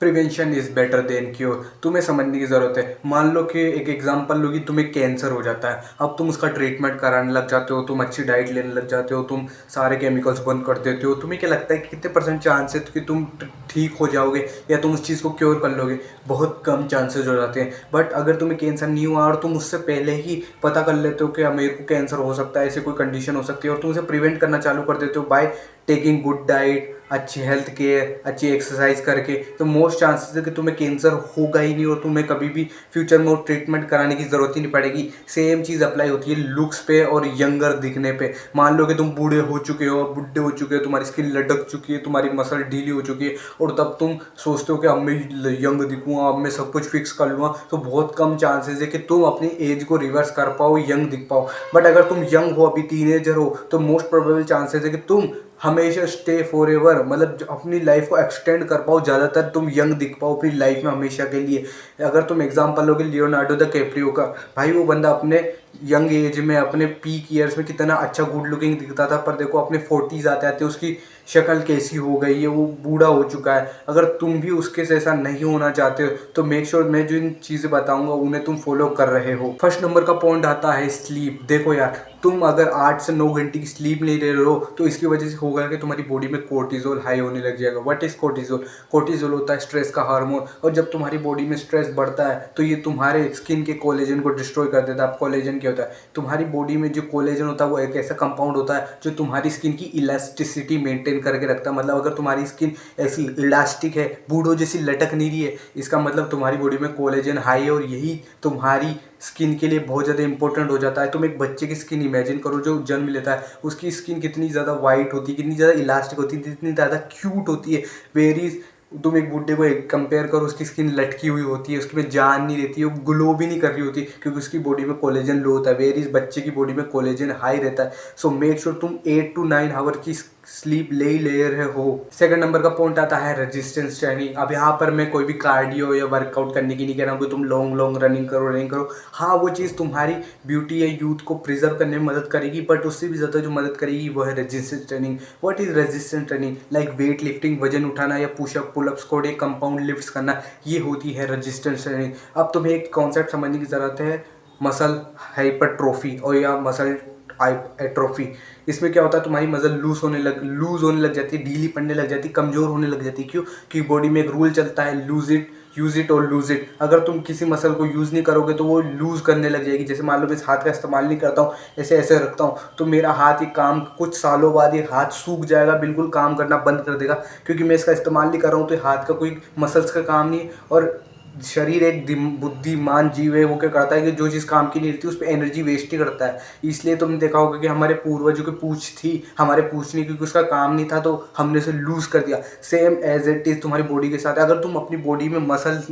Prevention is better than cure. तुम्हें समझने की ज़रूरत है। मान लो कि एक एग्जांपल लो कि तुम्हें कैंसर हो जाता है, अब तुम उसका ट्रीटमेंट कराने लग जाते हो, तुम अच्छी डाइट लेने लग जाते हो, तुम सारे केमिकल्स बंद कर देते हो। तुम्हें क्या लगता है कि कितने परसेंट चांस है कि तुम ठीक हो जाओगे या तुम उस चीज़ को क्योर कर लोगे? बहुत कम चांसेस हो जाते हैं। बट अगर तुम्हें कैंसर नहीं हुआ और तुम उससे पहले ही पता कर लेते हो कि मेरे को कैंसर हो सकता है, ऐसी कोई कंडीशन हो सकती है, और तुम उसे प्रिवेंट करना चालू कर देते हो बाय टेकिंग गुड डाइट, अच्छी हेल्थ केयर, अच्छी एक्सरसाइज करके, तो मोस्ट चांसेस है कि तुम्हें कैंसर होगा ही नहीं और तुम्हें कभी भी फ्यूचर में वो ट्रीटमेंट कराने की ज़रूरत ही नहीं पड़ेगी। सेम चीज़ अप्लाई होती है लुक्स पे और यंगर दिखने पे। मान लो कि तुम बूढ़े हो चुके हो, बुढ़े हो चुके हो, तुम्हारी स्किन लटक चुकी है, तुम्हारी मसल ढीली हो चुकी है, और तब तुम सोचते हो कि अब मैं यंग दिखूँगा, अब मैं सब कुछ फिक्स कर लूँगा, तो बहुत कम चांसेस है कि तुम अपनी एज को रिवर्स कर पाओ, यंग दिख पाओ। बट अगर तुम यंग हो, अभी टीनेजर हो, तो मोस्ट प्रोबेबल चांसेस है कि तुम हमेशा स्टे फॉर एवर, मतलब अपनी लाइफ को एक्सटेंड कर पाओ, ज़्यादातर तुम यंग दिख पाओ अपनी लाइफ में हमेशा के लिए। अगर तुम एग्जांपल लोगे लियोनार्डो द कैप्रियो का, भाई वो बंदा अपने यंग एज में, अपने पीक ईयर्स में कितना अच्छा गुड लुकिंग दिखता था, पर देखो अपने 40s आते आते उसकी शक्ल कैसी हो गई है, वो बूढ़ा हो चुका है। अगर तुम भी उसके जैसा नहीं होना चाहते हो तो मेक श्योर मैं जो इन चीज़ें बताऊंगा उन्हें तुम फॉलो कर रहे हो। फर्स्ट नंबर का पॉइंट आता है स्लीप। देखो यार, तुम अगर 8 से 9 घंटे की स्लीप नहीं ले रहे हो तो इसकी वजह से होगा कि तुम्हारी बॉडी में कोर्टिजोल हाई होने लग जाएगा। What is कोर्टिजोल? कोर्टिजोल होता है स्ट्रेस का हार्मोन, और जब तुम्हारी बॉडी में स्ट्रेस बढ़ता है तो ये तुम्हारे स्किन के कोलेजन को डिस्ट्रॉय कर देता है। अब कोलेजन क्या होता है? तुम्हारी बॉडी में जो कोलेजन होता है वो एक ऐसा कंपाउंड होता है जो तुम्हारी स्किन की इलास्टिसिटी मेंटेन करके रखता है। मतलब अगर तुम्हारी स्किन ऐसी इलास्टिक है, बूढ़ों जैसी लटक नहीं रही है, इसका मतलब तुम्हारी बॉडी में कोलेजन हाई है, और यही तुम्हारी स्किन के लिए बहुत ज़्यादा इंपॉर्टेंट हो जाता है। तुम एक बच्चे की स्किन इमेजिन करो जो जन्म लेता है, उसकी स्किन कितनी ज़्यादा वाइट होती है, कितनी ज़्यादा इलास्टिक होती है, कितनी ज़्यादा क्यूट होती है। वेरीज तुम एक बुड्ढे को कंपेयर करो, उसकी स्किन लटकी हुई होती है, उसकी में जान नहीं रहती है, वो ग्लो भी नहीं कर रही होती क्योंकि उसकी बॉडी में कोलेजन लो होता है। वेरीज बच्चे की बॉडी में कोलेजन हाई रहता है। सो मेक श्योर तुम 8 to 9 आवर की स्लीप ले ही ले रहे हो। सेकंड नंबर का पॉइंट आता है रेजिस्टेंस ट्रेनिंग। अब यहाँ पर मैं कोई भी कार्डियो या वर्कआउट करने की नहीं कह रहा हूँ कि तुम लॉन्ग लॉन्ग रनिंग करो। हाँ, वो चीज़ तुम्हारी ब्यूटी या यूथ को प्रिजर्व करने में मदद करेगी, बट उससे भी ज़्यादा जो मदद करेगी वो है resistance training. What is resistance training? Like weight lifting, वजन उठाना, या पुशअप पुलअप स्क्वाट या कंपाउंड लिफ्ट्स करना, ये होती है रेजिस्टेंस ट्रेनिंग। अब तुम्हें एक कॉन्सेप्ट समझने की ज़रूरत है, मसल हाइपरट्रोफी और या मसल एट्रोफी। इसमें क्या होता है, तुम्हारी मसल लूज होने लग जाती है, ढीली पड़ने लग जाती है, कमजोर होने लग जाती है। क्यों? क्योंकि बॉडी में एक रूल चलता है, यूज इट और लूज इट। अगर तुम किसी मसल को यूज नहीं करोगे तो वो लूज करने लग जाएगी। जैसे मान लो मैं इस हाथ का इस्तेमाल नहीं करता हूँ, ऐसे ऐसे रखता हूँ, तो मेरा हाथ, एक काम कुछ सालों बाद ये हाथ सूख जाएगा, बिल्कुल काम करना बंद कर देगा, क्योंकि मैं इसका इस्तेमाल नहीं कर रहा हूँ। तो हाथ का कोई मसल्स का काम नहीं है। और शरीर एक बुद्धिमान जीव है, वो क्या करता है कि जो चीज़ काम की नहीं रहती उस पर एनर्जी वेस्ट ही करता है। इसलिए तुमने देखा होगा कि हमारे पूर्वजों की पूंछ थी, हमारे पूंछ नहीं, क्योंकि उसका काम नहीं था तो हमने उसे लूज कर दिया। सेम एज इट इज़ तुम्हारी बॉडी के साथ। अगर तुम अपनी बॉडी में मसल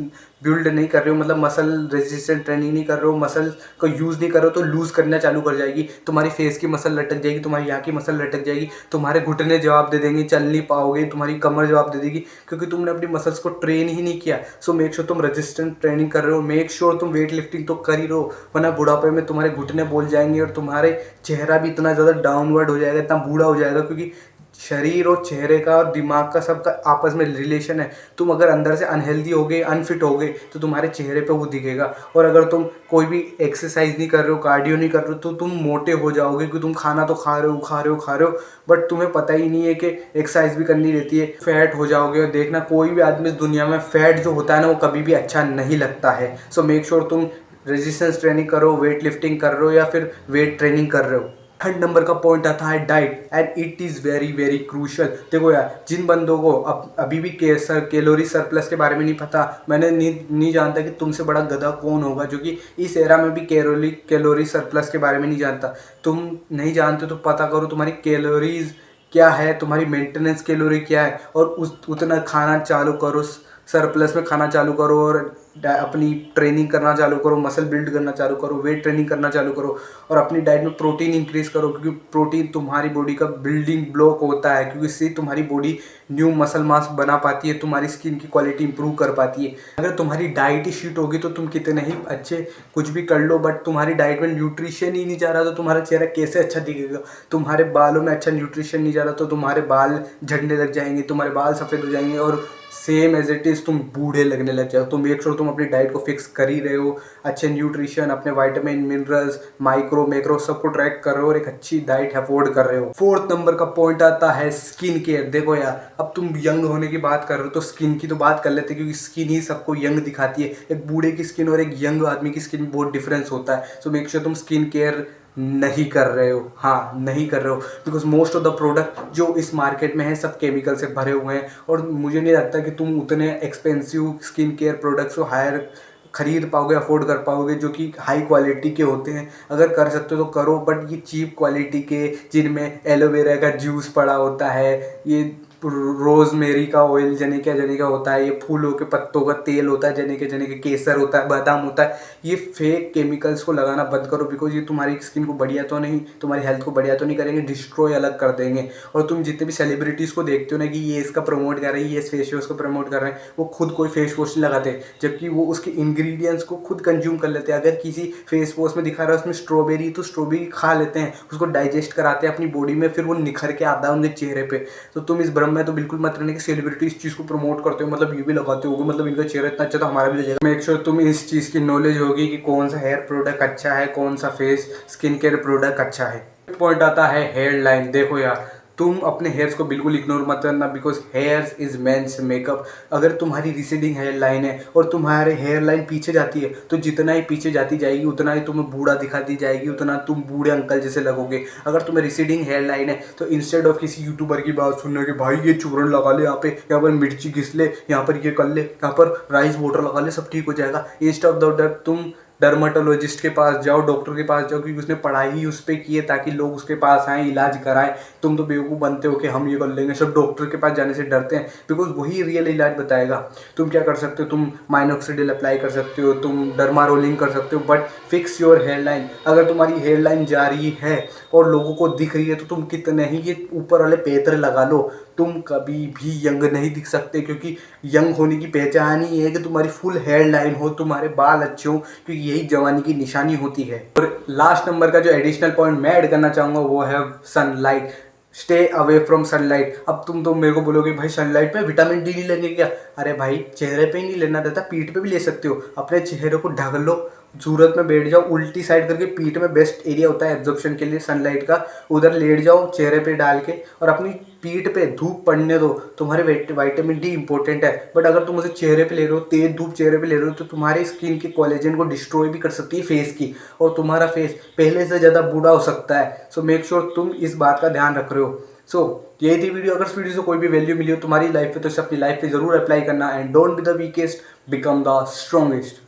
बिल्ड नहीं कर रहे हो, मतलब मसल रेजिस्टेंट ट्रेनिंग नहीं कर रहे हो, मसल को यूज़ नहीं कर रहे हो, तो लूज़ करना चालू कर जाएगी। तुम्हारी फेस की मसल लटक जाएगी, तुम्हारी यहाँ की मसल लटक जाएगी, तुम्हारे घुटने जवाब दे देंगे, चल नहीं पाओगे, तुम्हारी कमर जवाब दे देगी, क्योंकि तुमने अपनी मसल्स को ट्रेन ही नहीं किया। सो मेक श्योर तुम रेजिस्टेंट ट्रेनिंग कर रहे हो, मेक श्योर तुम वेट लिफ्टिंग तो कर ही रहो, वरना बुढ़ापे में तुम्हारे घुटने बोल जाएंगे और तुम्हारे चेहरा भी इतना ज़्यादा डाउनवर्ड हो जाएगा, इतना बूढ़ा हो जाएगा, क्योंकि शरीर और चेहरे का और दिमाग का सबका आपस में रिलेशन है। तुम अगर अंदर से अनहेल्दी होगे, अनफिट होगे, तो तुम्हारे चेहरे पे वो दिखेगा। और अगर तुम कोई भी एक्सरसाइज नहीं कर रहे हो, कार्डियो नहीं कर रहे हो, तो तुम मोटे हो जाओगे, क्योंकि तुम खाना तो खा रहे हो, बट तुम्हें पता ही नहीं है कि एक्सरसाइज भी करनी रहती है, फैट हो जाओगे। और देखना, कोई भी आदमी इस दुनिया में फैट जो होता है ना, वो कभी भी अच्छा नहीं लगता है। सो मेक श्योर तुम रेजिस्टेंस ट्रेनिंग करो, वेट लिफ्टिंग कर रहे हो या फिर वेट ट्रेनिंग कर रहे हो। थर्ड नंबर का पॉइंट आता है diet, and it is very very crucial. देखो यार, जिन बंदों को अभी भी कैलोरी सरप्लस के बारे में नहीं पता, मैंने नहीं जानता कि तुमसे बड़ा गधा कौन होगा जो कि इस एरा में भी कैलोरी सरप्लस के बारे में नहीं जानता। तुम नहीं जानते तो पता करो तुम्हारी कैलोरीज क्या है, तुम्हारी मेंटेनेंस कैलोरी क्या है, और उतना खाना चालू करो, सरप्लस में खाना चालू करो, और अपनी ट्रेनिंग करना चालू करो, मसल बिल्ड करना चालू करो, वेट ट्रेनिंग करना चालू करो, और अपनी डाइट में प्रोटीन इंक्रीज करो, क्योंकि प्रोटीन तुम्हारी बॉडी का बिल्डिंग ब्लॉक होता है, क्योंकि इससे तुम्हारी बॉडी न्यू मसल मास बना पाती है, तुम्हारी स्किन की क्वालिटी इंप्रूव कर पाती है। अगर तुम्हारी डाइट ही शीट होगी तो तुम कितने ही अच्छे कुछ भी कर लो, बट तुम्हारी डाइट में न्यूट्रिशन ही नहीं जा रहा तो तुम्हारा चेहरा कैसे अच्छा दिखेगा? तुम्हारे बालों में अच्छा न्यूट्रिशन नहीं जा रहा तो तुम्हारे बाल झड़ने लग जाएंगे, तुम्हारे बाल सफ़ेद हो जाएंगे, और सेम एज इट इज़ तुम बूढ़े लगने लग जाओ। तो मेक श्योर तुम अपनी डाइट को फिक्स कर ही रहे हो, अच्छे न्यूट्रिशन, अपने विटामिन मिनरल्स माइक्रो मैक्रो सबको ट्रैक कर रहे हो और एक अच्छी डाइट अफोर्ड कर रहे हो। फोर्थ नंबर का पॉइंट आता है स्किन केयर। देखो यार, अब तुम यंग होने की बात कर रहे हो तो स्किन की तो बात कर लेते हैं, क्योंकि स्किन ही सबको यंग दिखाती है। एक बूढ़े की स्किन और एक यंग आदमी की स्किन में बहुत डिफरेंस होता है। सो मेक श्योर तुम स्किन केयर नहीं कर रहे हो, हाँ नहीं कर रहे हो, because most of the product जो इस मार्केट में है सब केमिकल से भरे हुए हैं और मुझे नहीं लगता कि तुम उतने एक्सपेंसिव स्किन केयर प्रोडक्ट्स को हायर खरीद पाओगे, अफोर्ड कर पाओगे जो कि हाई क्वालिटी के होते हैं। अगर कर सकते हो तो करो, बट ये चीप क्वालिटी के जिनमें एलोवेरा का जूस पड़ा होता है, ये रोजमेरी का ऑयल जने का होता है, ये फूलों के पत्तों का तेल होता है, जने के केसर होता है, बादाम होता है, ये फेक केमिकल्स को लगाना बंद करो। बिकॉज ये तुम्हारी स्किन को बढ़िया तो नहीं, तुम्हारी हेल्थ को बढ़िया तो नहीं करेंगे, डिस्ट्रॉय अलग कर देंगे। और तुम जितने भी सेलिब्रिटीज़ को देखते हो ना कि ये इसका प्रमोट कर रहे हैं, ये इस फेस वॉश को प्रमोट कर रहे हैं, वो खुद कोई फेस वॉश नहीं लगाते, जबकि वो उसके इंग्रेडिएंट्स को खुद कंज्यूम कर लेते हैं। अगर किसी फेस वॉश में दिखा रहा है उसमें स्ट्रॉबेरी, तो स्ट्रॉबेरी खा लेते हैं, उसको डाइजेस्ट कराते हैं अपनी बॉडी में, फिर वो निखर के आता है उनके चेहरे पे। तो तुम इस भ्रम में तो बिल्कुल मत रहने कि सेलिब्रिटी इस चीज़ को प्रमोट करते हो मतलब ये भी लगाते होगे, मतलब इनका चेहरा इतना अच्छा तो हमारा भी हो जाएगा। मेक श्योर तुम इस चीज़ की नॉलेज होगी कि कौन सा हेयर प्रोडक्ट अच्छा है, कौन सा फेस स्किन केयर प्रोडक्ट अच्छा है। पॉइंट आता है हेयर लाइन। देखो यार, तुम अपने हेयर्स को बिल्कुल इग्नोर मत करना, because hair's is men's makeup. अगर तुम्हारी रिसीडिंग हेयर लाइन है और तुम्हारे हेयर लाइन पीछे जाती है तो जितना ही पीछे जाती जाएगी उतना ही तुम्हें बूढ़ा दिखाती जाएगी, उतना तुम बूढ़े अंकल जैसे लगोगे। अगर तुम्हें रिसीडिंग हेयर लाइन है तो इंस्टेड ऑफ किसी यूट्यूबर की बात सुनने के भाई ये चूरन लगा ले, यहाँ पर मिर्ची घिस ले, यहाँ पर ये कर ले, यहाँ पर राइस वाटर लगा ले, सब ठीक हो जाएगा। इंस्टेड ऑफ दैट तुम डर्माटोलॉजिस्ट के पास जाओ, डॉक्टर के पास जाओ, क्योंकि उसने पढ़ाई ही उस पर की है ताकि लोग उसके पास आएँ, इलाज कराएं। तुम तो बेवकूफ़ बनते हो कि हम ये कर लेंगे, सब डॉक्टर के पास जाने से डरते हैं, बिकॉज वही रियल इलाज बताएगा। तुम क्या कर सकते हो, तुम माइनॉक्सिडिल अप्लाई कर सकते हो, तुम डर्मा रोलिंग कर सकते हो, but fix your hair line. अगर तुम्हारी हेयर लाइन जा रही है और लोगों को दिख रही है तो तुम कितने ही ये ऊपर वाले पेत्र लगा लो, तुम कभी भी यंग नहीं दिख सकते, क्योंकि यंग होने की पहचान ही है कि तुम्हारी फुल हेयर लाइन हो, तुम्हारे बाल अच्छे हो, क्योंकि यही जवानी की निशानी होती है। और लास्ट नंबर का जो एडिशनल पॉइंट मैं ऐड करना चाहूँगा वो है sunlight. Stay away from sunlight. अब तुम तो मेरे को बोलोगे भाई सनलाइट में विटामिन डी नहीं लगेगा क्या? अरे भाई चेहरे पे ही नहीं लेना रहता, पीठ पे भी ले सकते हो। अपने चेहरे को ढक लो, सूरत में बैठ जाओ उल्टी साइड करके, पीठ में बेस्ट एरिया होता है एब्जॉर्प्शन के लिए सनलाइट का, उधर लेट जाओ चेहरे पे डाल के और अपनी पीठ पे धूप पड़ने दो। तुम्हारे विटामिन डी इंपॉर्टेंट है, बट अगर तुम उसे चेहरे पे ले रहे हो, तेज धूप चेहरे पे ले रहे हो, तो तुम्हारी स्किन के कोलेजन को डिस्ट्रॉय भी कर सकती है फेस की, और तुम्हारा फेस पहले से ज़्यादा बूढ़ा हो सकता है। सो मेक श्योर तुम इस बात का ध्यान रख रहे हो। सो यही थी वीडियो। अगर इस वीडियो से कोई भी वैल्यू मिली हो तुम्हारी लाइफ पे तो इसे अपनी लाइफ पे जरूर अप्लाई करना। And don't be the weakest, become the strongest.